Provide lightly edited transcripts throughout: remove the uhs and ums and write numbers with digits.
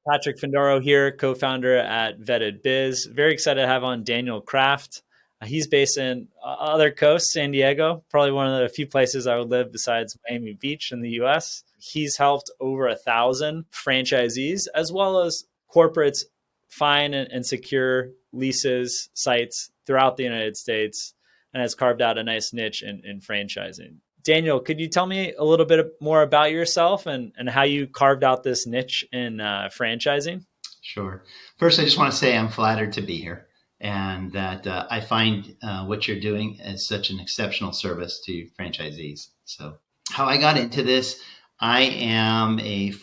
Patrick Findaro here, co-founder at Vetted Biz. Very excited to have on Daniel Kraft. He's based in other coast, San Diego, probably one of the few places I would live besides Miami Beach in the US. He's helped over 1,000 franchisees as well as corporates find and secure leases, sites throughout the United States, and has carved out a nice niche in franchising. Daniel, could you tell me a little bit more about yourself and how you carved out this niche in franchising? Sure. First, I just want to say I'm flattered to be here and that I find what you're doing as such an exceptional service to franchisees. So, how I got into this, I am a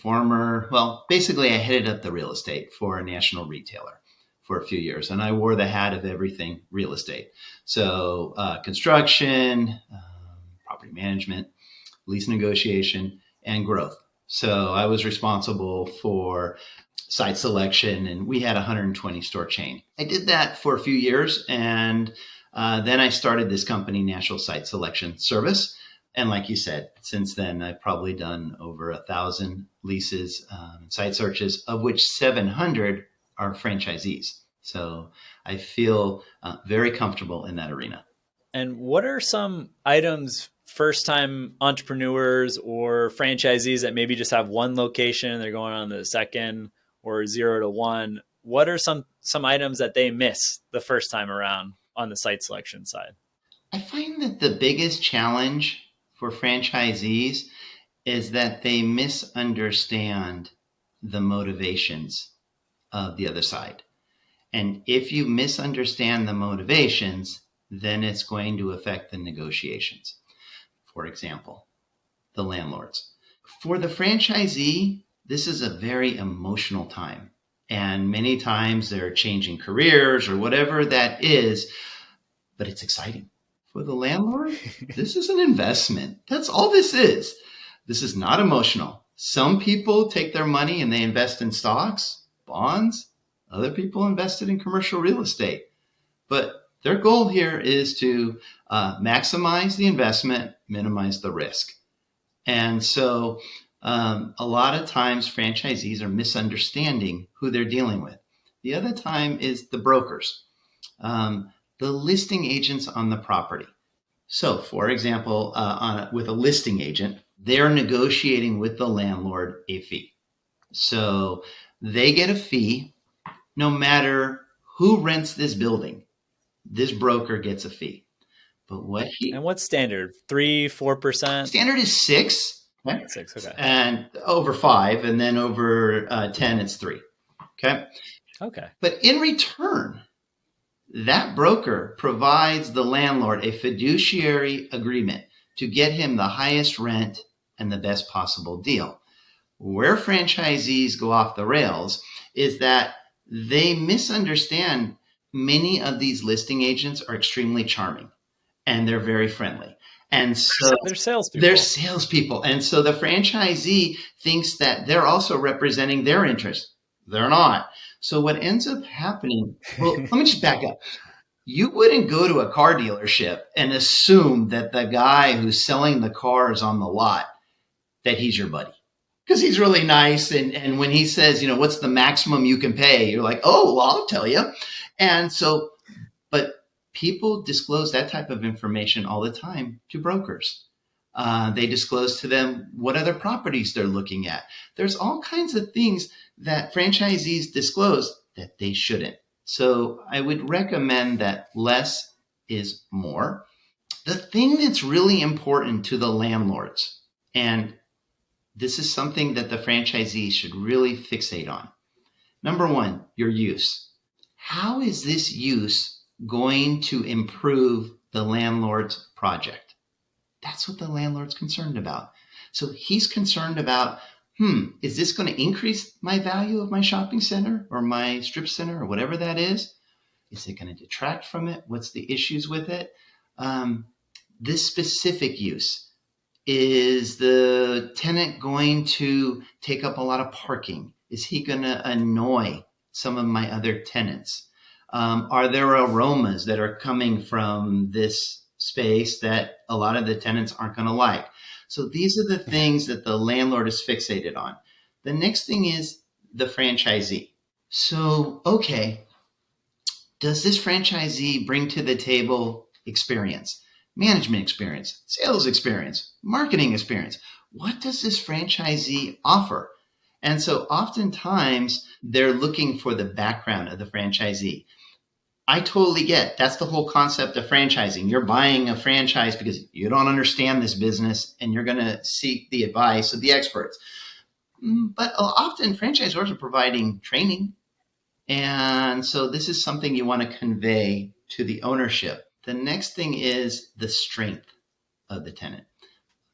basically I headed up the real estate for a national retailer for a few years, and I wore the hat of everything real estate. So, construction, property management, lease negotiation, and growth. So I was responsible for site selection, and we had a 120 store chain. I did that for a few years, and then I started this company, National Site Selection Service. And like you said, since then, I've probably done over 1,000 leases, site searches, of which 700 are franchisees. So I feel very comfortable in that arena. And what are some items first-time entrepreneurs or franchisees that maybe just have one location and they're going on to the second or 0 to 1? What are some items that they miss the first time around on the site selection side? I find that the biggest challenge for franchisees is that they misunderstand the motivations of the other side. And if you misunderstand the motivations, then it's going to affect the negotiations. For example, the landlords. For the franchisee, this is a very emotional time. And many times they're changing careers or whatever that is, but it's exciting. For the landlord, this is an investment. That's all this is. This is not emotional. Some people take their money and they invest in stocks, bonds. Other people invested in commercial real estate. But their goal here is to maximize the investment, minimize the risk. And so a lot of times franchisees are misunderstanding who they're dealing with. The other time is the brokers, the listing agents on the property. So, for example, with a listing agent, they're negotiating with the landlord a fee. So they get a fee no matter who rents this building. This broker gets a fee. But and what's standard? 3-4%? Standard is 6. Okay? 6, okay. And over 5, and then over 10, it's 3. Okay. Okay. But in return, that broker provides the landlord a fiduciary agreement to get him the highest rent and the best possible deal. Where franchisees go off the rails is that they misunderstand. Many of these listing agents are extremely charming and they're very friendly. And so they're salespeople. And so the franchisee thinks that they're also representing their interest. They're not. So what ends up happening, well, let me just back up. You wouldn't go to a car dealership and assume that the guy who's selling the cars on the lot, that he's your buddy. Because he's really nice. And when he says, what's the maximum you can pay? You're like, oh, well, I'll tell you. And so, but people disclose that type of information all the time to brokers. They disclose to them what other properties they're looking at. There's all kinds of things that franchisees disclose that they shouldn't. So I would recommend that less is more. The thing that's really important to the landlords, and this is something that the franchisees should really fixate on. Number one, your use. How is this use going to improve the landlord's project? That's what the landlord's concerned about. So he's concerned about, is this going to increase my value of my shopping center or my strip center or whatever that is? Is it going to detract from it? What's the issues with it? This specific use. Is the tenant going to take up a lot of parking? Is he going to annoy some of my other tenants? Are there aromas that are coming from this space that a lot of the tenants aren't going to like? So these are the things that the landlord is fixated on. The next thing is the franchisee. So, okay, does this franchisee bring to the table experience, management experience, sales experience, marketing experience? What does this franchisee offer? And so oftentimes they're looking for the background of the franchisee. I totally get that's the whole concept of franchising. You're buying a franchise because you don't understand this business and you're going to seek the advice of the experts. But often franchisors are providing training. And so this is something you want to convey to the ownership. The next thing is the strength of the tenant.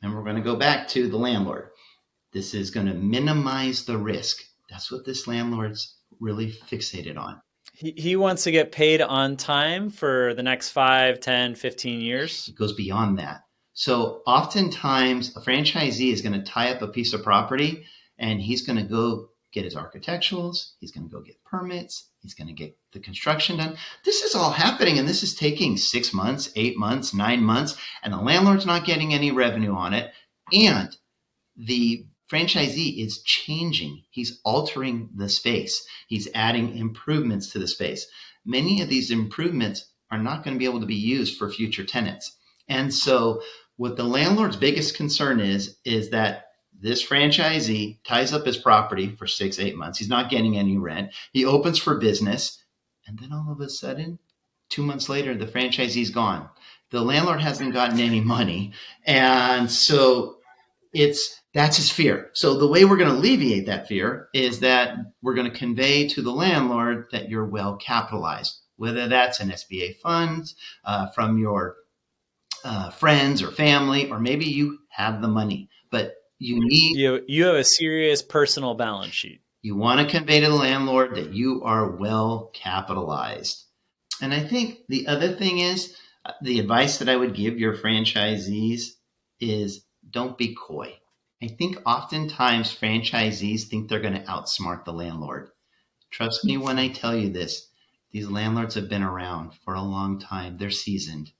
And we're going to go back to the landlord. This is going to minimize the risk. That's what this landlord's really fixated on. He wants to get paid on time for the next 5, 10, 15 years. It goes beyond that. So oftentimes a franchisee is going to tie up a piece of property and he's going to go get his architecturals. He's going to go get permits. He's going to get the construction done. This is all happening and this is taking 6 months, 8 months, 9 months, and the landlord's not getting any revenue on it. And the franchisee is changing. He's altering the space. He's adding improvements to the space. Many of these improvements are not going to be able to be used for future tenants. And so what the landlord's biggest concern is that this franchisee ties up his property for 6, 8 months. He's not getting any rent. He opens for business. And then all of a sudden, 2 months later, the franchisee's gone. The landlord hasn't gotten any money. And so that's his fear. So the way we're going to alleviate that fear is that we're going to convey to the landlord that you're well capitalized, whether that's an SBA fund from your friends or family, or maybe you have the money, but you have a serious personal balance sheet. You want to convey to the landlord that you are well capitalized. And I think the other thing is the advice that I would give your franchisees is don't be coy. I think oftentimes franchisees think they're going to outsmart the landlord. Trust me when I tell you this, these landlords have been around for a long time. They're seasoned.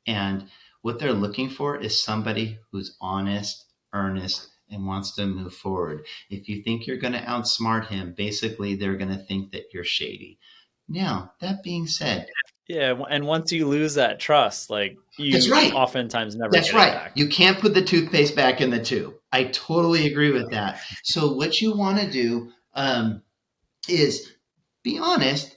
And what they're looking for is somebody who's honest, earnest, and wants to move forward. If you think you're going to outsmart him, basically they're going to think that you're shady. Now, that being said, yeah, and once you lose that trust, like you that's right. oftentimes never that's get right. it back. You can't put the toothpaste back in the tube. I totally agree with that. So what you want to do is be honest,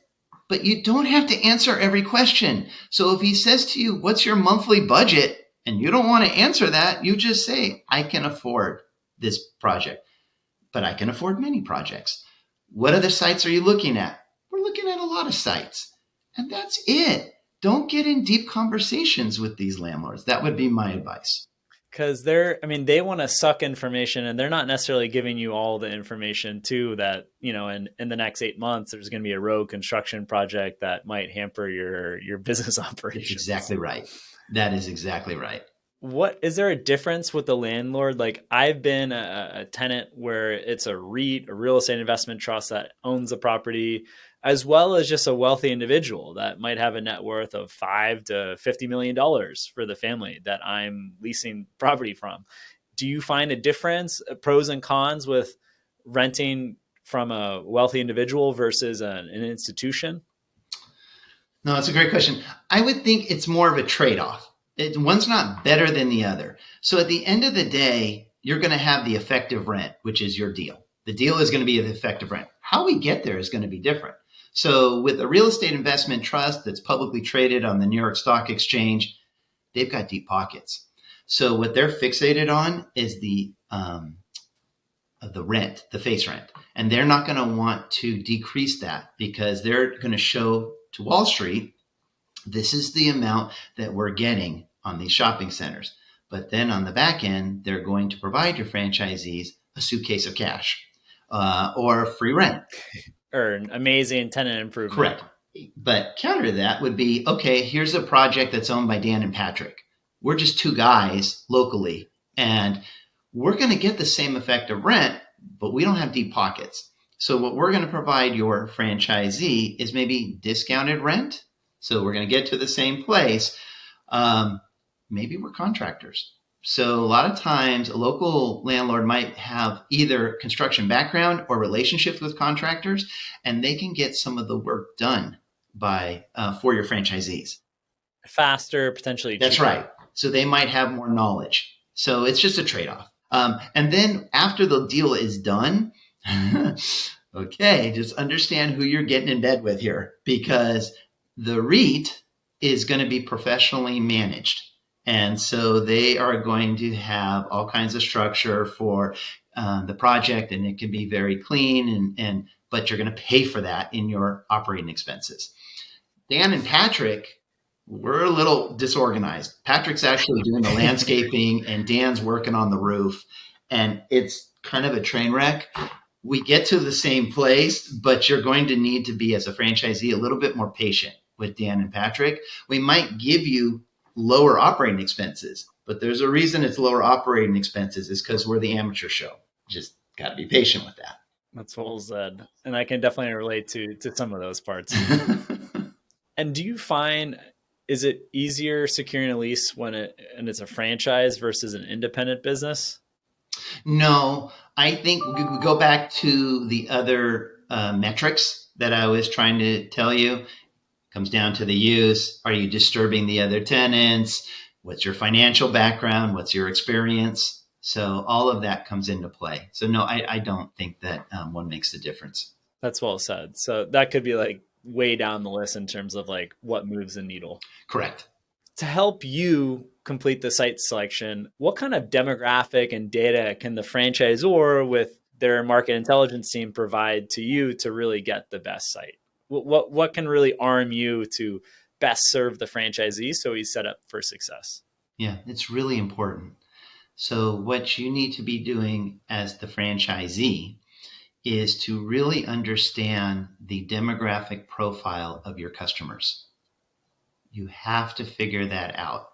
but you don't have to answer every question. So if he says to you, what's your monthly budget? And you don't want to answer that, you just say, I can afford this project, but I can afford many projects. What other sites are you looking at? We're looking at a lot of sites. And that's it. Don't get in deep conversations with these landlords. That would be my advice. Because they want to suck information and they're not necessarily giving you all the information too that, in the next 8 months, there's going to be a road construction project that might hamper your business operations. That's exactly right. That is exactly right. What is there a difference with the landlord? Like I've been a tenant where it's a REIT, a real estate investment trust that owns a property, as well as just a wealthy individual that might have a net worth of $5 to $50 million for the family that I'm leasing property from. Do you find a difference, pros and cons with renting from a wealthy individual versus an institution? No, that's a great question. I would think it's more of a trade-off. One's not better than the other. So at the end of the day, you're going to have the effective rent, which is your deal. The deal is going to be the effective rent. How we get there is going to be different. So with a real estate investment trust that's publicly traded on the New York Stock Exchange, they've got deep pockets. So what they're fixated on is the rent, the face rent. And they're not going to want to decrease that because they're going to show to Wall Street, this is the amount that we're getting on these shopping centers. But then on the back end, they're going to provide your franchisees a suitcase of cash or free rent. Or an amazing tenant improvement. Correct. But counter to that would be, okay, here's a project that's owned by Dan and Patrick. We're just two guys locally, and we're going to get the same effective rent, but we don't have deep pockets. So what we're going to provide your franchisee is maybe discounted rent. So we're going to get to the same place. Maybe we're contractors. So a lot of times a local landlord might have either construction background or relationships with contractors, and they can get some of the work done by for your franchisees. Faster, potentially That's cheaper. right. So they might have more knowledge. So it's just a trade-off. And then after the deal is done, okay, just understand who you're getting in bed with here, because the REIT is going to be professionally managed. And so they are going to have all kinds of structure for the project, and it can be very clean, but you're going to pay for that in your operating expenses. Dan and Patrick, we're a little disorganized. Patrick's actually doing the landscaping and Dan's working on the roof, and it's kind of a train wreck. We get to the same place, but you're going to need to be, as a franchisee, a little bit more patient with Dan and Patrick. We might give you lower operating expenses, but there's a reason it's lower operating expenses, is because we're the amateur show. Just got to be patient with that. That's well said. And I can definitely relate to some of those parts. And do you find, is it easier securing a lease when it's a franchise versus an independent business? No, I think we go back to the other metrics that I was trying to tell you. It comes down to the use. Are you disturbing the other tenants? What's your financial background? What's your experience? So all of that comes into play. So no, I don't think that one makes the difference. That's well said. So that could be like way down the list in terms of like what moves the needle. Correct. To help you complete the site selection, what kind of demographic and data can the franchisor with their market intelligence team provide to you to really get the best site? What can really arm you to best serve the franchisee so he's set up for success? Yeah, it's really important. So what you need to be doing as the franchisee is to really understand the demographic profile of your customers. You have to figure that out.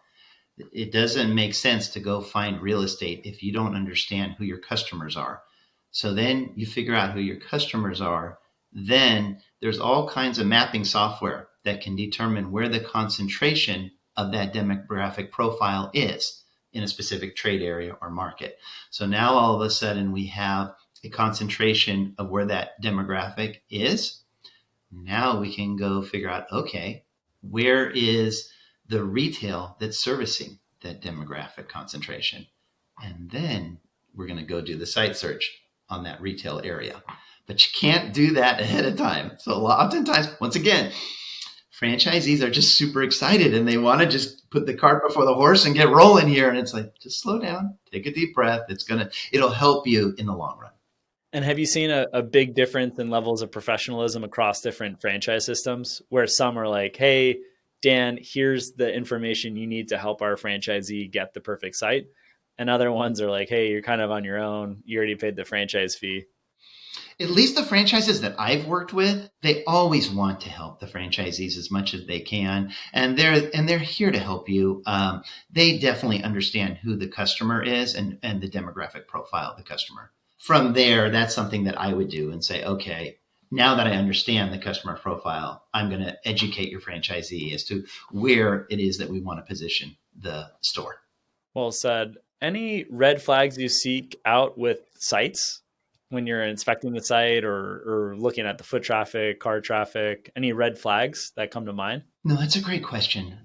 It doesn't make sense to go find real estate if you don't understand who your customers are. So then you figure out who your customers are. Then there's all kinds of mapping software that can determine where the concentration of that demographic profile is in a specific trade area or market. So now all of a sudden we have a concentration of where that demographic is. Now we can go figure out, okay, where is the retail that's servicing that demographic concentration? And then we're going to go do the site search on that retail area. But you can't do that ahead of time. So oftentimes, once again, franchisees are just super excited and they want to just put the cart before the horse and get rolling here. And it's like, just slow down, take a deep breath. It'll help you in the long run. And have you seen a big difference in levels of professionalism across different franchise systems where some are like, hey, Dan, here's the information you need to help our franchisee get the perfect site. And other ones are like, hey, you're kind of on your own. You already paid the franchise fee. At least the franchises that I've worked with, they always want to help the franchisees as much as they can. And they're here to help you. They definitely understand who the customer is and the demographic profile of the customer. From there, that's something that I would do and say, okay, now that I understand the customer profile, I'm going to educate your franchisee as to where it is that we want to position the store. Well said. Any red flags you seek out with sites when you're inspecting the site or looking at the foot traffic, car traffic? Any red flags that come to mind? No, that's a great question.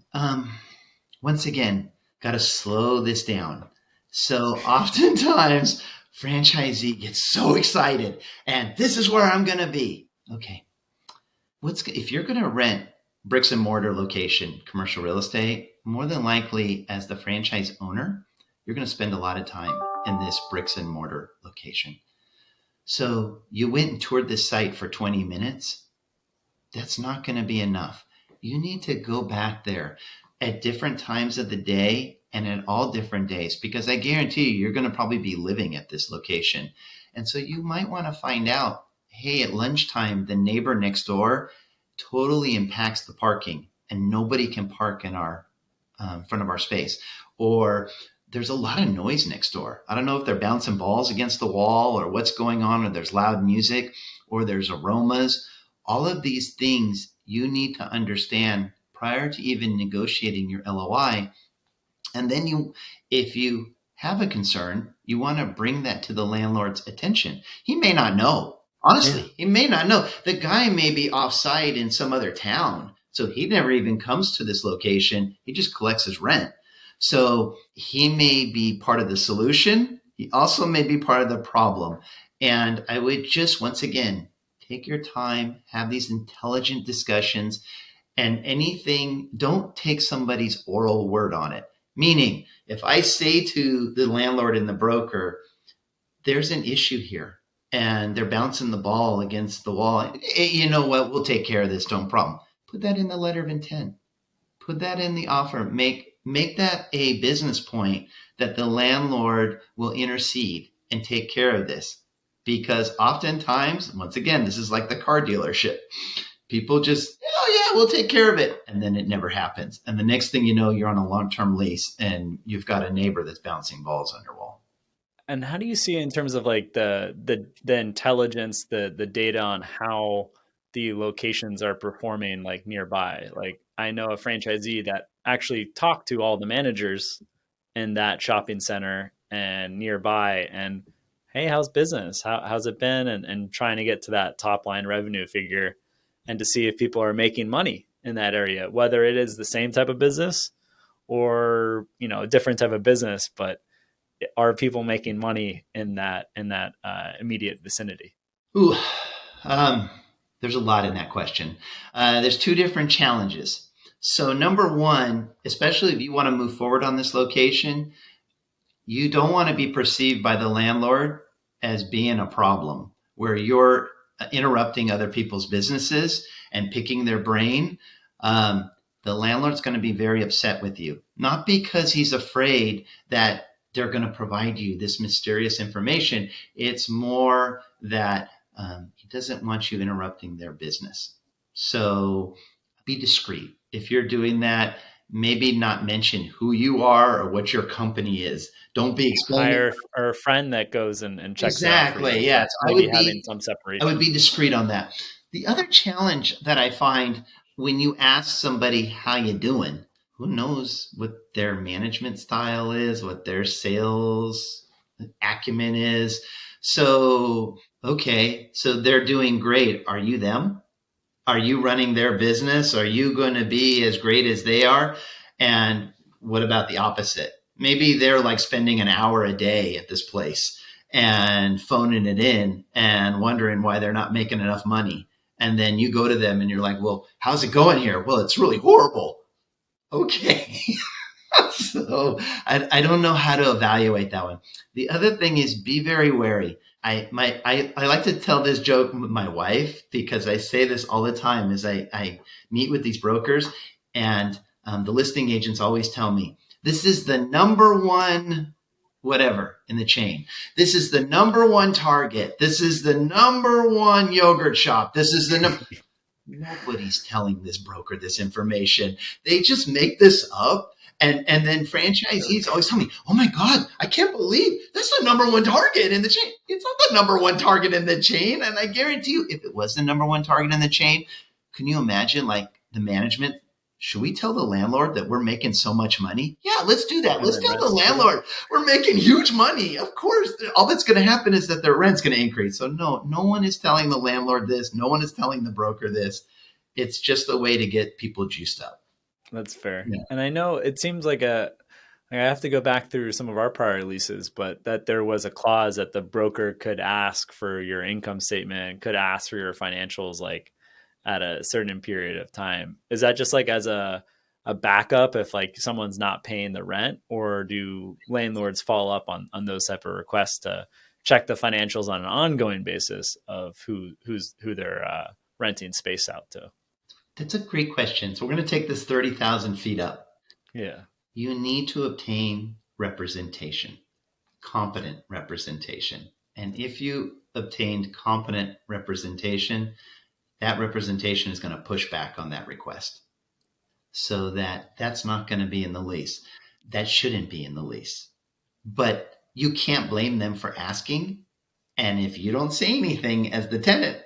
Once again, got to slow this down. So oftentimes, franchisee gets so excited and this is where I'm going to be. Okay. If you're going to rent bricks and mortar location, commercial real estate, more than likely as the franchise owner, you're going to spend a lot of time in this bricks and mortar location. So you went and toured this site for 20 minutes. That's not going to be enough. You need to go back there at different times of the day and at all different days, because I guarantee you're going to probably be living at this location. And so you might want to find out, hey, at lunchtime, the neighbor next door totally impacts the parking and nobody can park in our front of our space. Or there's a lot of noise next door. I don't know if they're bouncing balls against the wall or what's going on, or there's loud music or there's aromas. All of these things you need to understand prior to even negotiating your LOI. And then if you have a concern, you want to bring that to the landlord's attention. He may not know. Honestly, Yeah. he may not know. The guy may be offsite in some other town. So he never even comes to this location. He just collects his rent. So he may be part of the solution. He also may be part of the problem. And I would just, once again, take your time, have these intelligent discussions, and anything, don't take somebody's oral word on it. Meaning, if I say to the landlord and the broker, there's an issue here and they're bouncing the ball against the wall, you know what? We'll take care of this. Don't problem. Put that in the letter of intent. Put that in the offer. Make that a business point that the landlord will intercede and take care of this. Because oftentimes, once again, this is like the car dealership. People just, oh yeah, we'll take care of it. And then it never happens. And the next thing you know, you're on a long-term lease and you've got a neighbor that's bouncing balls on your wall. And how do you see in terms of like the intelligence, the data on how the locations are performing like nearby? Like I know a franchisee that actually talked to all the managers in that shopping center and nearby and hey, how's business? How's it been? And trying to get to that top line revenue figure and to see if people are making money in that area, whether it is the same type of business or, you know, a different type of business, but are people making money in that immediate vicinity? Ooh, there's a lot in that question. There's two different challenges. So number one, especially if you want to move forward on this location, you don't want to be perceived by the landlord as being a problem where you're interrupting other people's businesses and picking their brain. The landlord's going to be very upset with you, not because he's afraid that they're going to provide you this mysterious information. It's more that he doesn't want you interrupting their business. So be discreet. If you're doing that, maybe not mention who you are or what your company is. Don't be explaining. Hire a friend that goes and checks it out for you, Exactly. but Yes. maybe having some I would separation. be discreet on that. The other challenge that I find when you ask somebody how you doing, who knows what their management style is, what their sales acumen is. So, okay, so they're doing great. Are you them? Are you running their business? Are you going to be as great as they are? And what about the opposite? Maybe they're like spending an hour a day at this place and phoning it in and wondering why they're not making enough money. And then you go to them and you're like, well, how's it going here? Well, it's really horrible. Okay. So I don't know how to evaluate that one. The other thing is be very wary. I like to tell this joke with my wife because I say this all the time as I meet with these brokers and the listing agents always tell me, this is the number one whatever in the chain. This is the number one Target. This is the number one yogurt shop. This is the number. Nobody's telling this broker this information. They just make this up. And then franchisees always tell me, oh my God, I can't believe that's the number one Target in the chain. It's not the number one Target in the chain. And I guarantee you, if it was the number one Target in the chain, can you imagine like the management? Should we tell the landlord that we're making so much money? Yeah, let's do that. And Let's then tell the rents too. landlord we're making huge money. Of course, all that's going to happen is that their rent's going to increase. So no one is telling the landlord this. No one is telling the broker this. It's just a way to get people juiced up. That's fair. Yeah. And I know it seems like I have to go back through some of our prior leases, but that there was a clause that the broker could ask for your income statement, could ask for your financials like at a certain period of time. Is that just like as a backup if like someone's not paying the rent, or do landlords follow up on those type of requests to check the financials on an ongoing basis of who they're renting space out to? That's a great question. So we're going to take this 30,000 feet up. Yeah. You need to obtain representation, competent representation. And if you obtained competent representation, that representation is going to push back on that request. So that's not going to be in the lease. That shouldn't be in the lease. But you can't blame them for asking. And if you don't say anything as the tenant,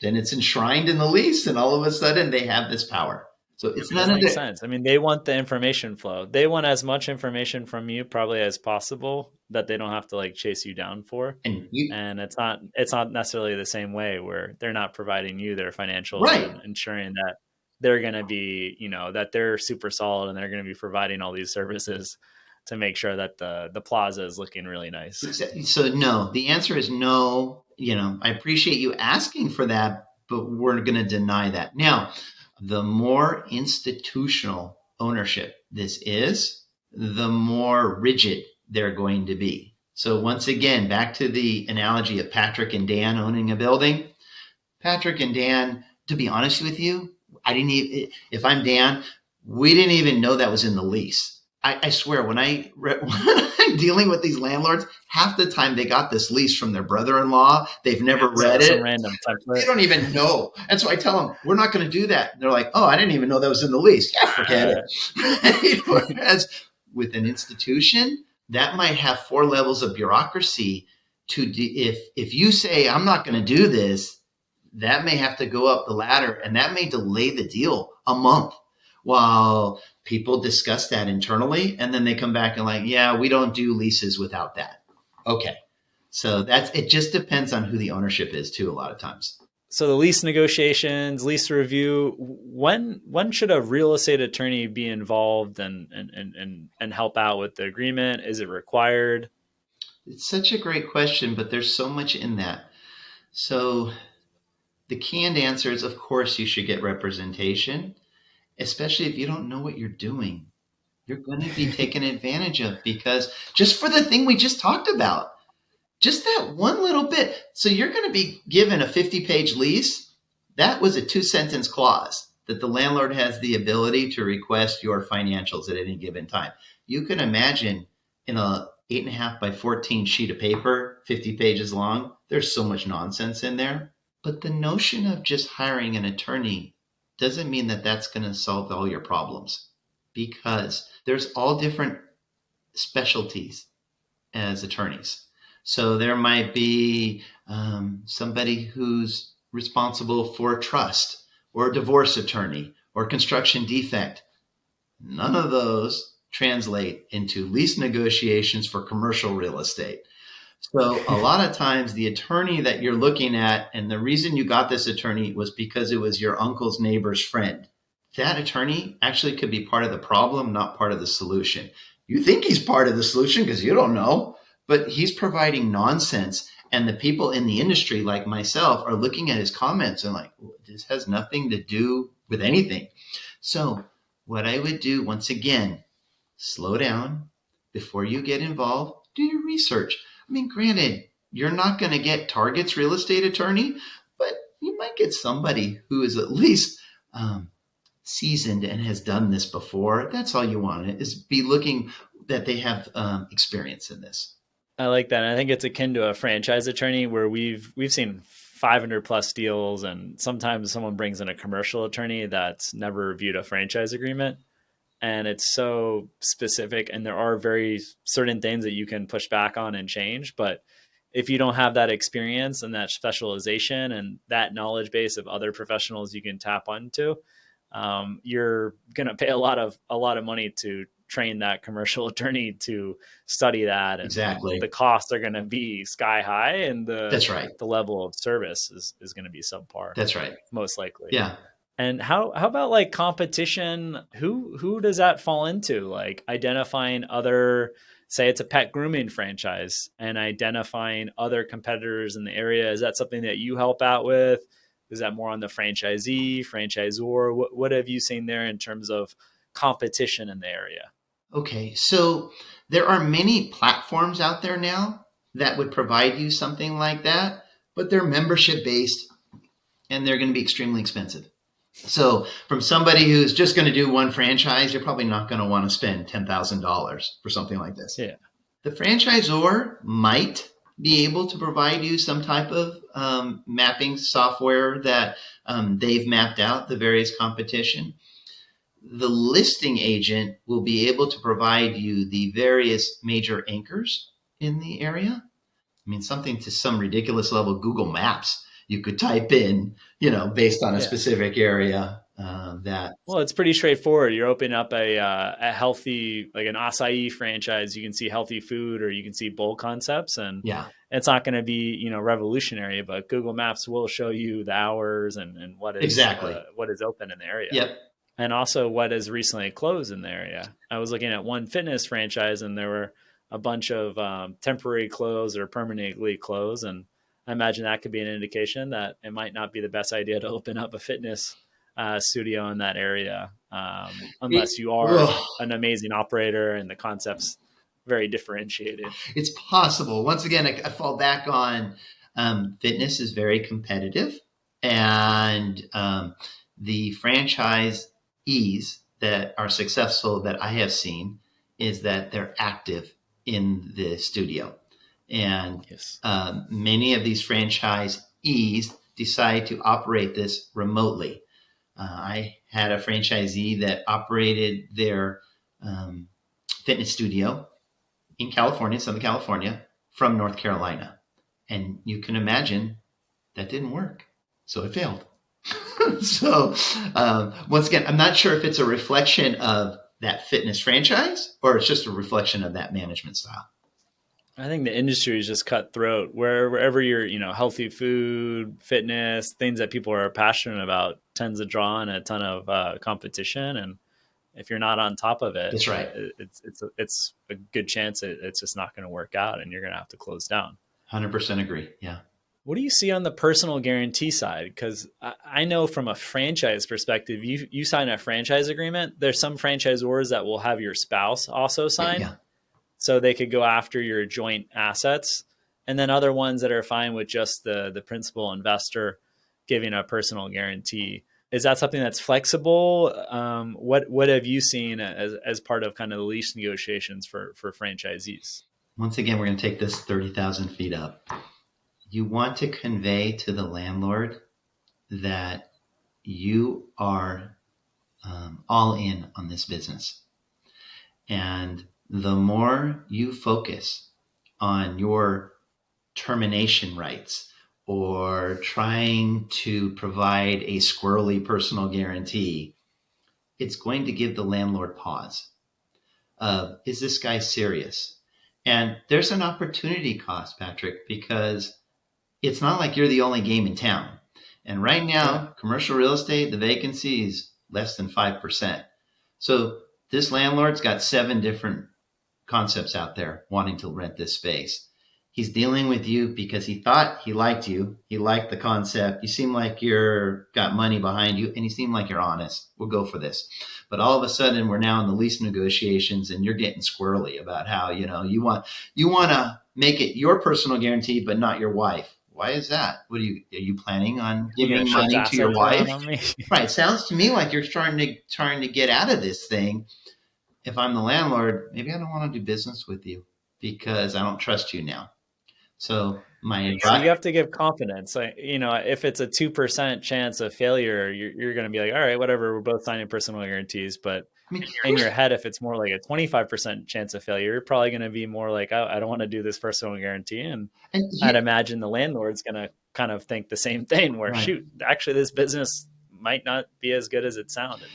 then it's enshrined in the lease and all of a sudden they have this power. So it's That none of makes the, sense. I mean, they want the information flow. They want as much information from you probably as possible that they don't have to like chase you down for. and you, And it's not necessarily the same way where they're not providing you their financials right. and ensuring that they're going to be, that they're super solid and they're going to be providing all these services to make sure that the plaza is looking really nice. Exactly. So no, the answer is no. I appreciate you asking for that, but we're going to deny that. Now, the more institutional ownership this is, the more rigid they're going to be. So once again, back to the analogy of Patrick and Dan owning a building. Patrick and Dan, to be honest with you, I didn't even, if I'm Dan, we didn't even know that was in the lease. I swear, when when I'm dealing with these landlords, half the time they got this lease from their brother-in-law. They've never read Some it. random They template. don't even know. And so I tell them, we're not going to do that. And they're like, oh, I didn't even know that was in the lease. Yeah, forget it. Whereas with an institution, that might have 4 levels of bureaucracy if you say, I'm not going to do this, that may have to go up the ladder and that may delay the deal a month while people discuss that internally. And then they come back and like, yeah, we don't do leases without that. Okay. So it just depends on who the ownership is too, a lot of times. So the lease negotiations, lease review, when should a real estate attorney be involved and help out with the agreement? Is it required? It's such a great question, but there's so much in that. So the canned answer is, of course, you should get representation, especially if you don't know what you're doing. You're going to be taken advantage of because just for the thing we just talked about, just that one little bit. So you're going to be given a 50-page lease. That was a 2-sentence clause that the landlord has the ability to request your financials at any given time. You can imagine in a 8.5 by 14 sheet of paper, 50 pages long, there's so much nonsense in there. But the notion of just hiring an attorney doesn't mean that that's going to solve all your problems, because there's all different specialties as attorneys. So there might be somebody who's responsible for trust or a divorce attorney or construction defect. None of those translate into lease negotiations for commercial real estate. So a lot of times the attorney that you're looking at, and the reason you got this attorney was because it was your uncle's neighbor's friend. That attorney actually could be part of the problem, not part of the solution. You think he's part of the solution because you don't know, but he's providing nonsense. And the people in the industry like myself are looking at his comments and like, this has nothing to do with anything. So what I would do, once again, slow down before you get involved, do your research. I mean, granted, you're not going to get Target's real estate attorney, but you might get somebody who is at least seasoned and has done this before. That's all you want, is be looking that they have experience in this. I like that. And I think it's akin to a franchise attorney where we've seen 500 plus deals, and sometimes someone brings in a commercial attorney that's never reviewed a franchise agreement. And it's so specific, and there are very certain things that you can push back on and change. But if you don't have that experience and that specialization and that knowledge base of other professionals you can tap onto, you're going to pay a lot of money to train that commercial attorney to study that. And exactly. The costs are going to be sky high, and that's right. The level of service is going to be subpar. That's right. Most likely. Yeah. And how about like competition? Who does that fall into? Like identifying other, say it's a pet grooming franchise, and identifying other competitors in the area. Is that something that you help out with? Is that more on the franchisee, franchisor? What have you seen there in terms of competition in the area? Okay, so there are many platforms out there now that would provide you something like that, but they're membership based and they're going to be extremely expensive. So from somebody who's just going to do one franchise, you're probably not going to want to spend $10,000 for something like this. Yeah. The franchisor might be able to provide you some type of mapping software that they've mapped out the various competition. The listing agent will be able to provide you the various major anchors in the area. I mean, something to some ridiculous level, Google Maps, you could type in, based on a specific area. that. Well, it's pretty straightforward. You're opening up a healthy, like an acai franchise. You can see healthy food, or you can see bowl concepts, and Yeah, it's not going to be, revolutionary, but Google Maps will show you the hours and exactly. what is open in the area, Yep. and also what is recently closed in the area. I was looking at one fitness franchise, and there were a bunch of temporary closed or permanently closed, and I imagine that could be an indication that it might not be the best idea to open up a fitness studio in that area, unless you are Ugh. an amazing operator and the concept's very differentiated. It's possible. Once again, I fall back on fitness is very competitive, and the franchisees that are successful that I have seen is that they're active in the studio, and Yes. many of these franchisees decide to operate this remotely. I had a franchisee that operated their fitness studio in California, Southern California, from North Carolina. And you can imagine that didn't work. So it failed. So, once again, I'm not sure if it's a reflection of that fitness franchise or it's just a reflection of that management style. I think the industry is just cutthroat. Wherever you're, healthy food, fitness, things that people are passionate about, tends to draw in a ton of competition. And if you're not on top of it, That's right. it's a good chance it's just not going to work out, and you're going to have to close down. 100% agree. Yeah. What do you see on the personal guarantee side? Because I know from a franchise perspective, you sign a franchise agreement. There's some franchisors that will have your spouse also sign, Yeah. so they could go after your joint assets. And then other ones that are fine with just the principal investor giving a personal guarantee. Is that something that's flexible? What have you seen as part of kind of the lease negotiations for franchisees? Once again, we're going to take this 30,000 feet up. You want to convey to the landlord that you are all in on this business. And the more you focus on your termination rights or trying to provide a squirrely personal guarantee, it's going to give the landlord pause. Is this guy serious? And there's an opportunity cost, Patrick, because it's not like you're the only game in town. And right now, Yeah. commercial real estate, the vacancy is less than 5%. So this landlord's got 7 different concepts out there wanting to rent this space. He's dealing with you because he thought he liked you. He liked the concept. You seem like you're got money behind you, and you seem like you're honest. We'll go for this. But all of a sudden, we're now in the lease negotiations, and you're getting squirrely about how you want to make it your personal guarantee, but not your wife. Why is that? Are you planning on You're going giving to shift money to your assets wife? around on me? Right. Sounds to me like you're trying to get out of this thing. If I'm the landlord, maybe I don't want to do business with you because I don't trust you now. So my So advice, you have to give confidence. Like, if it's a 2% chance of failure, you're going to be like, all right, whatever. We're both signing personal guarantees. But I mean, in your head, if it's more like a 25% chance of failure, you're probably going to be more like, I don't want to do this personal guarantee. And I'd imagine the landlord's going to kind of think the same thing where, right. shoot, actually this business might not be as good as it sounded.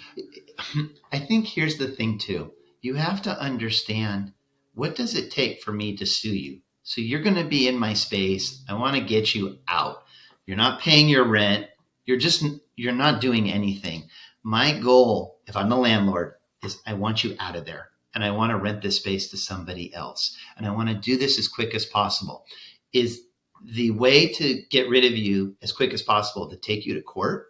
I think here's the thing too. You have to understand, what does it take for me to sue you? So you're going to be in my space. I want to get you out. You're not paying your rent. You're not doing anything. My goal, if I'm the landlord, is I want you out of there. And I want to rent this space to somebody else. And I want to do this as quick as possible. Is the way to get rid of you as quick as possible to take you to court?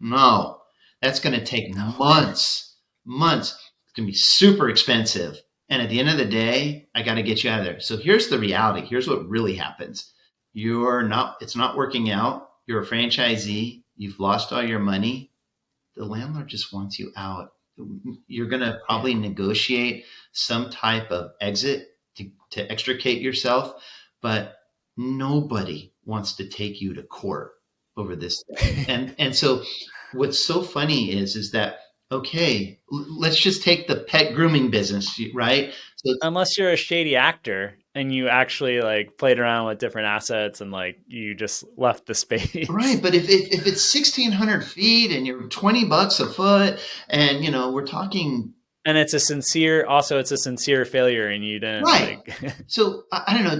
No, that's going to take months. It's going to be super expensive. And at the end of the day, I got to get you out of there. So here's the reality. Here's what really happens. It's not working out. You're a franchisee. You've lost all your money. The landlord just wants you out. You're going to probably negotiate some type of exit to extricate yourself, but nobody wants to take you to court over this thing. And so what's so funny is that, okay, let's just take the pet grooming business, right? So, Unless you're a shady actor and you actually like played around with different assets and like you just left the space. Right. But if it's 1,600 feet and you're $20 a foot and, we're talking. And it's a sincere failure and you didn't Right. like. So I don't know.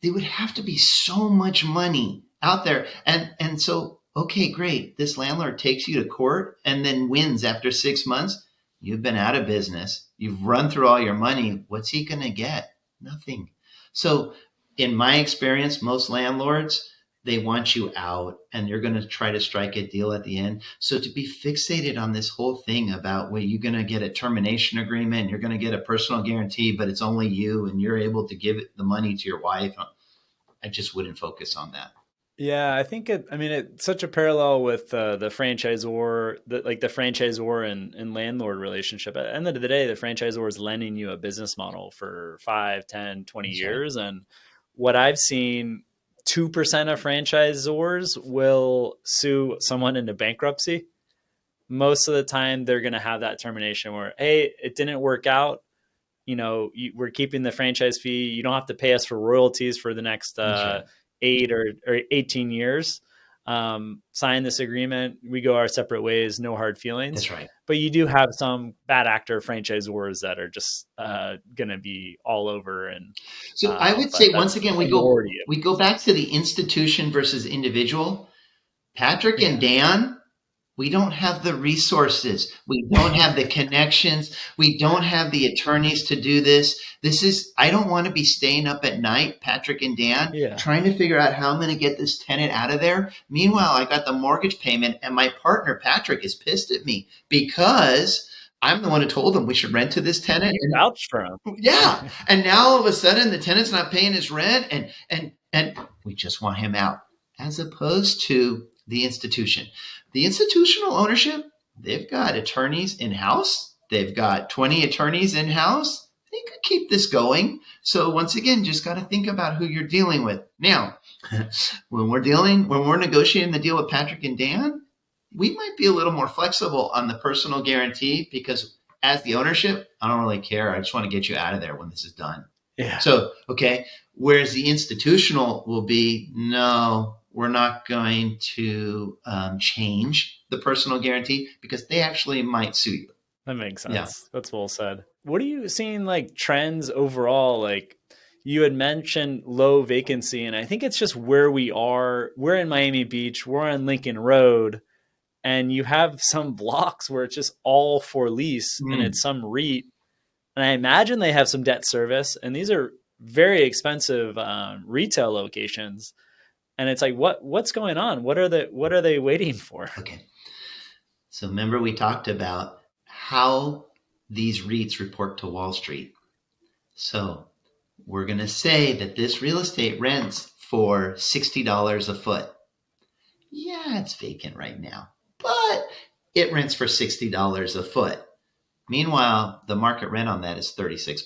There would have to be so much money out there. And so, okay, great. This landlord takes you to court and then wins after 6 months. You've been out of business. You've run through all your money. What's he going to get? Nothing. So in my experience, most landlords, they want you out and you're going to try to strike a deal at the end. So to be fixated on this whole thing about, well, you're going to get a termination agreement, you're going to get a personal guarantee, but it's only you and you're able to give the money to your wife. I just wouldn't focus on that. Yeah, I think it's such a parallel with the franchisor, the franchisor and landlord relationship. At the end of the day, the franchisor is lending you a business model for 5, 10, 20 That's years. Right. And what I've seen, 2% of franchisors will sue someone into bankruptcy. Most of the time, they're going to have that termination where, hey, it didn't work out. We're keeping the franchise fee. You don't have to pay us for royalties for the next 8 or 18 years. Sign this agreement. We go our separate ways. No hard feelings. That's right. But you do have some bad actor franchisors that are just going to be all over. And so I would say once again, we go back to the institution versus individual. Patrick and Dan, we don't have the resources. We don't have the connections. We don't have the attorneys to do this. I don't want to be staying up at night, Patrick and Dan, trying to figure out how I'm going to get this tenant out of there. Meanwhile, I got the mortgage payment and my partner, Patrick, is pissed at me because I'm the one who told him we should rent to this tenant. You vouched for him. Yeah. And now all of a sudden the tenant's not paying his rent and we just want him out, as opposed to the institution. The institutional ownership, they've got attorneys in-house. They've got 20 attorneys in-house. They could keep this going. So once again, just got to think about who you're dealing with. Now, when we're negotiating the deal with Patrick and Dan, we might be a little more flexible on the personal guarantee because as the ownership, I don't really care. I just want to get you out of there when this is done. Yeah. So, okay. Whereas the institutional will be, no, we're not going to change the personal guarantee because they actually might sue you. That makes sense. Yeah. That's well said. What are you seeing like trends overall? Like you had mentioned low vacancy, and I think it's just where we are. We're in Miami Beach. We're on Lincoln Road, and you have some blocks where it's just all for lease and it's some REIT. And I imagine they have some debt service, and these are very expensive retail locations. And it's like, what's going on? What are they waiting for? Okay. So remember we talked about how these REITs report to Wall Street. So we're going to say that this real estate rents for $60 a foot. Yeah, it's vacant right now, but it rents for $60 a foot. Meanwhile, the market rent on that is $36.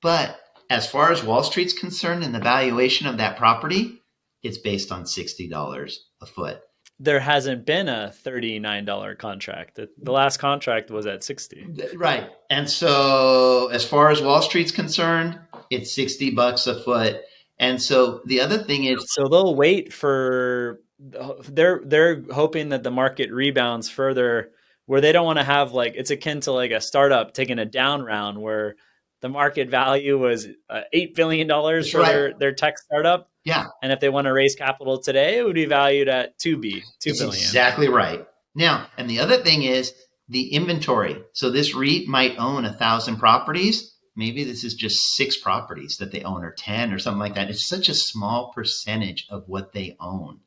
But as far as Wall Street's concerned and the valuation of that property, it's based on $60 a foot. There hasn't been a $39 contract. The last contract was at $60. Right. And so as far as Wall Street's concerned, it's $60 a foot. And so the other thing is, so they'll wait for, they're hoping that the market rebounds further, where they don't want to have like, it's akin to like a startup taking a down round where the market value was $8 billion for their tech startup. Yeah. And if they want to raise capital today, it would be valued at $2 billion. Exactly right. Now, and the other thing is the inventory. So this REIT might own 1,000 properties. Maybe this is just 6 properties that they own or 10 or something like that. It's such a small percentage of what they own.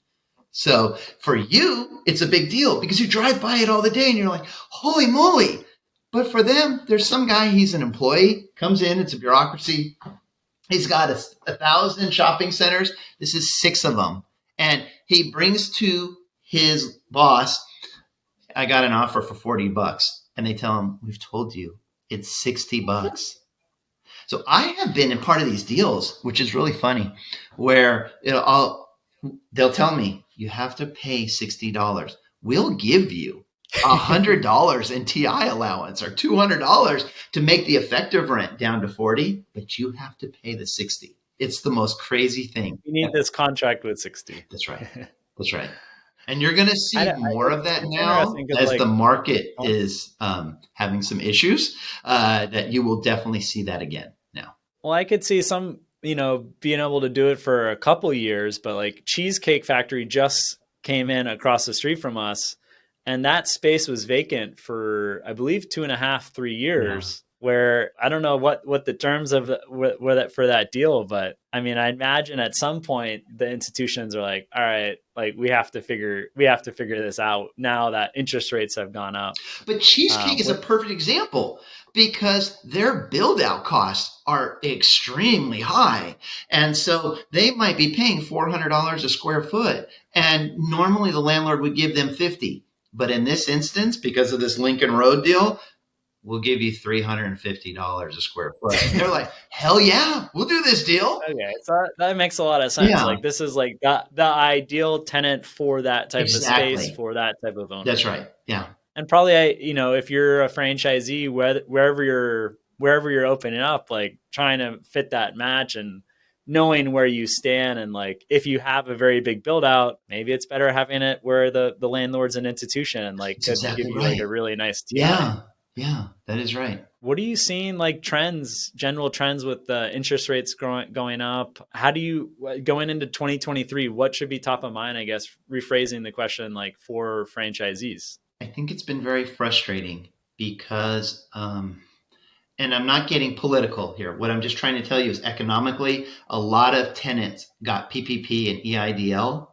So for you, it's a big deal because you drive by it all the day and you're like, holy moly. But for them, there's some guy, he's an employee, comes in, it's a bureaucracy. He's got 1,000 shopping centers. This is 6 of them. And he brings to his boss, I got an offer for $40. And they tell him, we've told you it's $60. So I have been in part of these deals, which is really funny, where they'll tell me, you have to pay $60. We'll give you $100 in TI allowance or $200 to make the effective rent down to 40, but you have to pay the 60. It's the most crazy thing. You need this contract with 60. That's right. That's right. And you're going to see more of that it's now interesting because as the like, market is having some issues, that you will definitely see that again now. well, I could see some, being able to do it for a couple years, but like Cheesecake Factory just came in across the street from us, and that space was vacant for, I believe, 2.5, 3 years. Where I don't know what the terms of were that for that deal, but I mean, I imagine at some point the institutions are like, all right, like we have to figure this out now that interest rates have gone up. But Cheesecake is a perfect example because their build out costs are extremely high. And so they might be paying $400 a square foot. And normally the landlord would give them 50. But in this instance, because of this Lincoln Road deal, we'll give you $350 a square foot. And they're like, hell yeah, we'll do this deal. Okay, so that makes a lot of sense. Yeah. Like this is like the ideal tenant for that type of space, for that type of owner. That's right. Yeah. And probably, if you're a franchisee, wherever you're opening up, like trying to fit that match and knowing where you stand, and like if you have a very big build out, maybe it's better having it where the landlord's an institution and like could give you like a really nice TI. Yeah, that is right. What are you seeing like general trends with the interest rates going up? How do you, going into 2023, what should be top of mind, I guess, rephrasing the question, like for franchisees? I think it's been very frustrating because, and I'm not getting political here. What I'm just trying to tell you is economically, a lot of tenants got PPP and EIDL.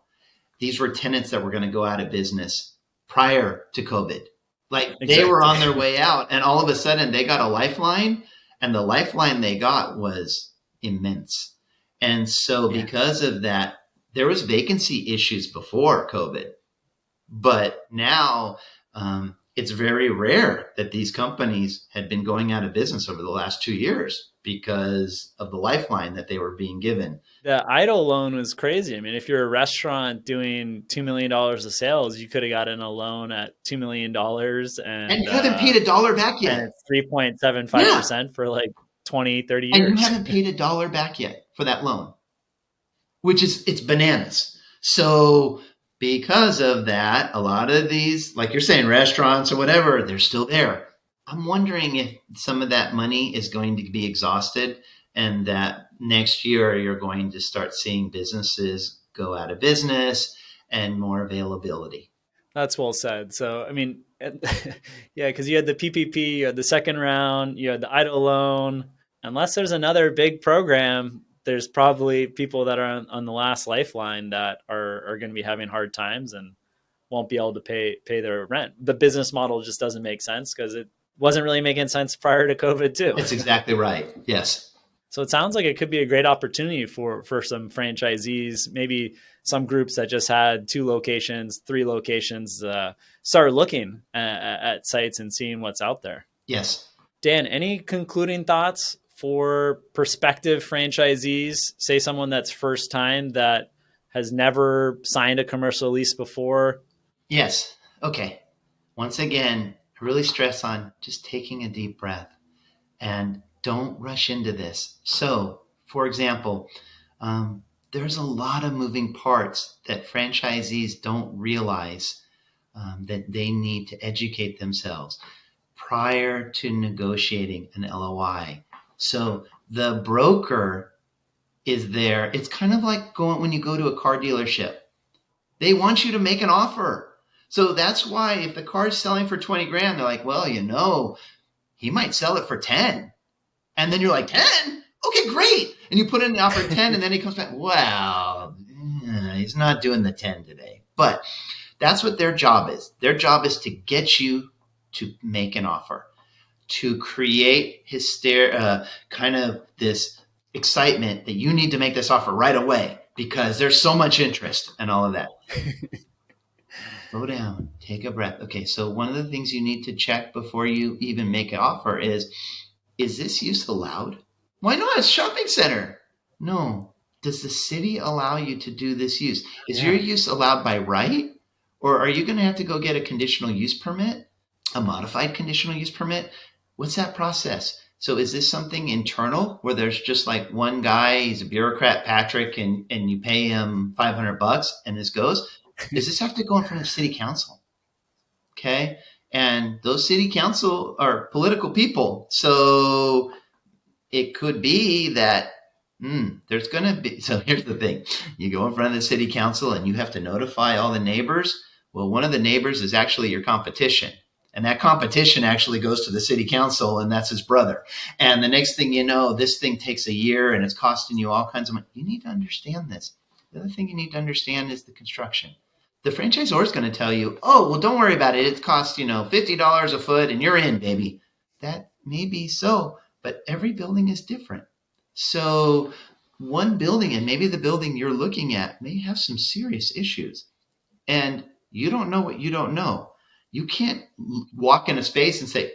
These were tenants that were going to go out of business prior to COVID. Like they were on their way out and all of a sudden they got a lifeline, and the lifeline they got was immense. And so because of that, there was vacancy issues before COVID, but now it's very rare that these companies had been going out of business over the last 2 years because of the lifeline that they were being given. The idle loan was crazy. I mean, if you're a restaurant doing $2 million of sales, you could have gotten a loan at $2 million and you haven't paid $1 back yet. And it's 3.75% for like 20, 30 years. And you haven't paid $1 back yet for that loan, which it's bananas. So because of that, a lot of these, like you're saying, restaurants or whatever, they're still there. I'm wondering if some of that money is going to be exhausted and that next year you're going to start seeing businesses go out of business and more availability. That's well said. So, I mean, yeah, because you had the PPP, you had the second round, you had the idle loan. Unless there's another big program, there's probably people that are on the last lifeline that are going to be having hard times and won't be able to pay their rent. The business model just doesn't make sense because it wasn't really making sense prior to COVID too. That's exactly right. Yes. So it sounds like it could be a great opportunity for some franchisees, maybe some groups that just had 2 locations, 3 locations, start looking at sites and seeing what's out there. Yes. Dan, any concluding thoughts for prospective franchisees, say someone that's first time that has never signed a commercial lease before? Yes. Okay. Once again, I really stress on just taking a deep breath and don't rush into this. So, for example, there's a lot of moving parts that franchisees don't realize that they need to educate themselves prior to negotiating an LOI. So the broker is there. It's kind of like when you go to a car dealership. They want you to make an offer. So that's why if the car is selling for 20 grand, they're like, well, he might sell it for 10. And then you're like, 10? Okay, great. And you put in the offer 10 and then he comes back, well, he's not doing the 10 today. But that's what their job is. Their job is to get you to make an offer, to create kind of this excitement that you need to make this offer right away because there's so much interest and all of that. Slow down, take a breath. Okay, so one of the things you need to check before you even make an offer is this use allowed? Why not? It's a shopping center. No. Does the city allow you to do this use? Is your use allowed by right? Or are you going to have to go get a conditional use permit, a modified conditional use permit? What's that process? So is this something internal where there's just like one guy, he's a bureaucrat, Patrick, and you pay him $500 and this goes? Does this have to go in front of city council? Okay. And those city council are political people. So it could be that there's going to be, so here's the thing. You go in front of the city council and you have to notify all the neighbors. Well, one of the neighbors is actually your competition. And that competition actually goes to the city council, and that's his brother. And the next thing you know, this thing takes a year and it's costing you all kinds of money. You need to understand this. The other thing you need to understand is the construction. The franchisor is going to tell you, oh, well, don't worry about it. It costs, $50 a foot and you're in, baby. That may be so, but every building is different. So one building, and maybe the building you're looking at, may have some serious issues. And you don't know what you don't know. You can't walk in a space and say,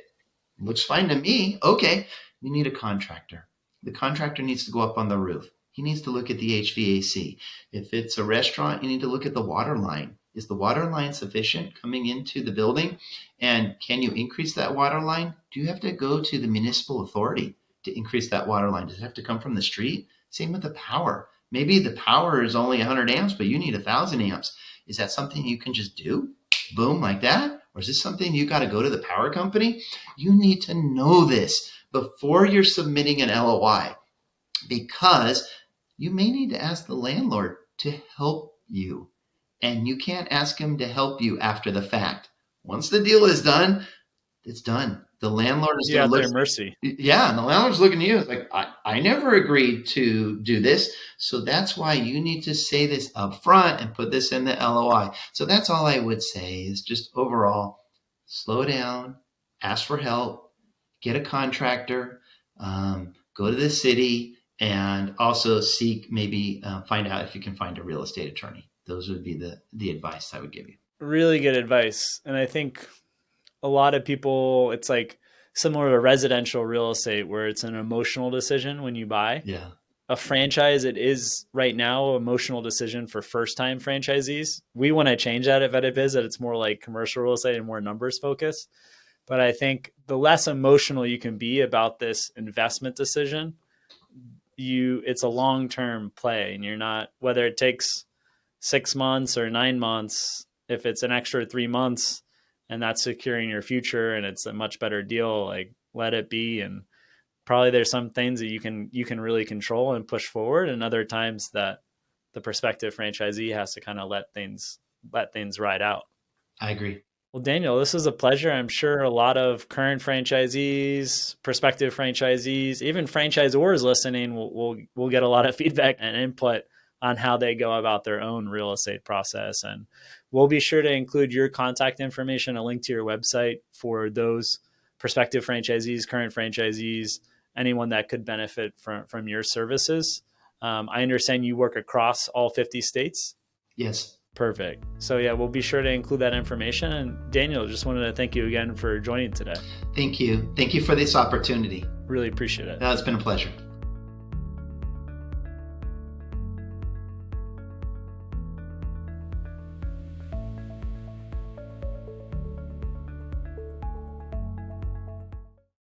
looks fine to me. Okay, you need a contractor. The contractor needs to go up on the roof. He needs to look at the HVAC. If it's a restaurant, you need to look at the water line. Is the water line sufficient coming into the building? And can you increase that water line? Do you have to go to the municipal authority to increase that water line? Does it have to come from the street? Same with the power. Maybe the power is only 100 amps, but you need 1,000 amps. Is that something you can just do? Boom, like that? Or is this something you got to go to the power company? You need to know this before you're submitting an LOI, because you may need to ask the landlord to help you. And you can't ask him to help you after the fact. Once the deal is done, it's done. The landlord is going to look at their mercy. Yeah, and the landlord's looking at you. It's like, I never agreed to do this. So that's why you need to say this up front and put this in the LOI. So that's all I would say is just overall, slow down, ask for help, get a contractor, go to the city, and also seek maybe find out if you can find a real estate attorney. Those would be the advice I would give you. Really good advice. And I think a lot of people, it's like similar to residential real estate where it's an emotional decision when you buy. Yeah. A franchise, it is right now an emotional decision for first-time franchisees. We want to change that at Vetted Biz, that it's more like commercial real estate and more numbers focused. But I think the less emotional you can be about this investment decision, it's a long-term play, and you're not, whether it takes 6 months or 9 months, if it's an extra 3 months and that's securing your future and it's a much better deal, like let it be. And probably there's some things that you can really control and push forward, and other times that the prospective franchisee has to kind of let things ride out. I agree. Well, Daniel, this is a pleasure. I'm sure a lot of current franchisees, prospective franchisees, even franchisors listening will get a lot of feedback and input on how they go about their own real estate process. And we'll be sure to include your contact information, a link to your website for those prospective franchisees, current franchisees, anyone that could benefit from your services. I understand you work across all 50 states. Yes. Perfect. So yeah, we'll be sure to include that information. And Daniel, just wanted to thank you again for joining today. Thank you. Thank you for this opportunity. Really appreciate it. It's been a pleasure.